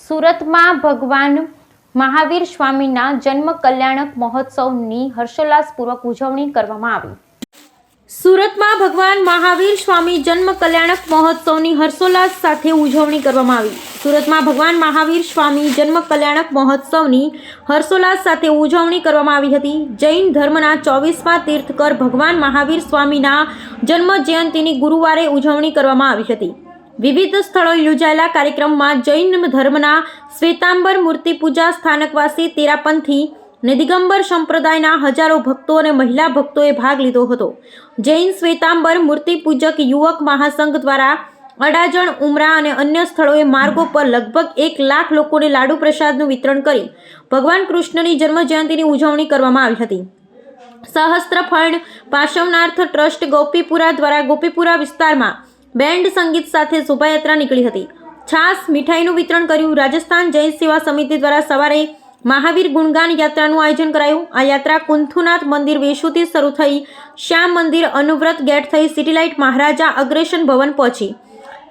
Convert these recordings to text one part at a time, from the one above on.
સુરતમાં ભગવાન મહાવીર સ્વામીના જન્મ કલ્યાણક મહોત્સવની હર્ષોલ્લાસપૂર્વક ઉજવણી કરવામાં આવી। સુરતમાં ભગવાન મહાવીર સ્વામી જન્મ કલ્યાણક મહોત્સવની હર્ષોલ્લાસ સાથે ઉજવણી કરવામાં આવી। સુરતમાં ભગવાન મહાવીર સ્વામી જન્મ કલ્યાણક મહોત્સવની હર્ષોલ્લાસ સાથે ઉજવણી કરવામાં આવી હતી। જૈન ધર્મના 24મા તીર્થકર ભગવાન મહાવીર સ્વામીના જન્મ જયંતિની ગુરુવારે ઉજવણી કરવામાં આવી હતી। વિવિધ સ્થળોએ યોજાયેલા કાર્યક્રમમાં જૈન ધર્મના શ્વેતાંબર મૂર્તિ પૂજા સ્થાનકવાસી તેરાપંથી અને દિગંબર સંપ્રદાયના હજારો ભક્તો અને મહિલા ભક્તોએ ભાગ લીધો હતો। જૈન શ્વેતાંબર મૂર્તિ પૂજક યુવક મહાસંઘ દ્વારા અડાજણ, ઉમરા અને અન્ય સ્થળોએ માર્ગો પર લગભગ 1 લાખ લોકોને લાડુ પ્રસાદનું વિતરણ કરી ભગવાન કૃષ્ણની જન્મ જયંતિની ઉજવણી કરવામાં આવી હતી। સહસ્ત્રફળ પાર્શ્વનાથ ટ્રસ્ટ ગોપીપુરા દ્વારા ગોપીપુરા વિસ્તારમાં બેન્ડ સંગીત સાથે શોભાયાત્રા નીકળી હતી। છાસ, મીઠાઈનું વિતરણ કર્યું। રાજસ્થાન જૈન સેવા સમિતિ દ્વારા સવારે મહાવીર ગુણગાન યાત્રાનું આયોજન કરાયું। આ યાત્રા કુંથુનાથ મંદિર વેશુથી શરૂ થઈ શ્યામ મંદિર અનુવ્રત ગેટ થઈ સિટીલાઇટ મહારાજા અગ્રેસન ભવન પહોંચી।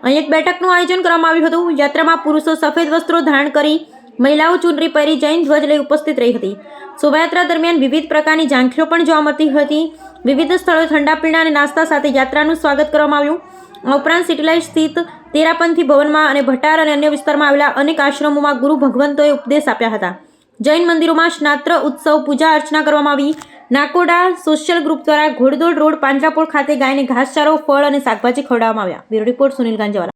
અહીં એક બેઠકનું આયોજન કરવામાં આવ્યું હતું। યાત્રામાં પુરુષો સફેદ વસ્ત્રો ધારણ કરી, મહિલાઓ ચૂનરી પહેરી જૈન ધ્વજ લઈ ઉપસ્થિત રહી હતી। શોભાયાત્રા દરમિયાન વિવિધ પ્રકારની ઝાંખીઓ પણ જોવા મળતી હતી। વિવિધ સ્થળોએ ઠંડા પીણા અને નાસ્તા સાથે યાત્રાનું સ્વાગત કરવામાં આવ્યું। આ ઉપરાંત સિટીલાઇટ સ્થિત તેરાપંથી ભવનમાં અને ભટાર અને અન્ય વિસ્તારમાં આવેલા અનેક આશ્રમોમાં ગુરુ ભગવંતોએ ઉપદેશ આપ્યા હતા। જૈન મંદિરોમાં સ્નાત્ર ઉત્સવ, પૂજા અર્ચના કરવામાં આવી। નાકોડા સોશિયલ ગ્રુપ દ્વારા ઘોડદોડ રોડ પાંજરાપોળ ખાતે ગાયને ઘાસચારો, ફળ અને શાકભાજી ખવડાવવામાં આવ્યા। Bureau report Sunil Ganjawala.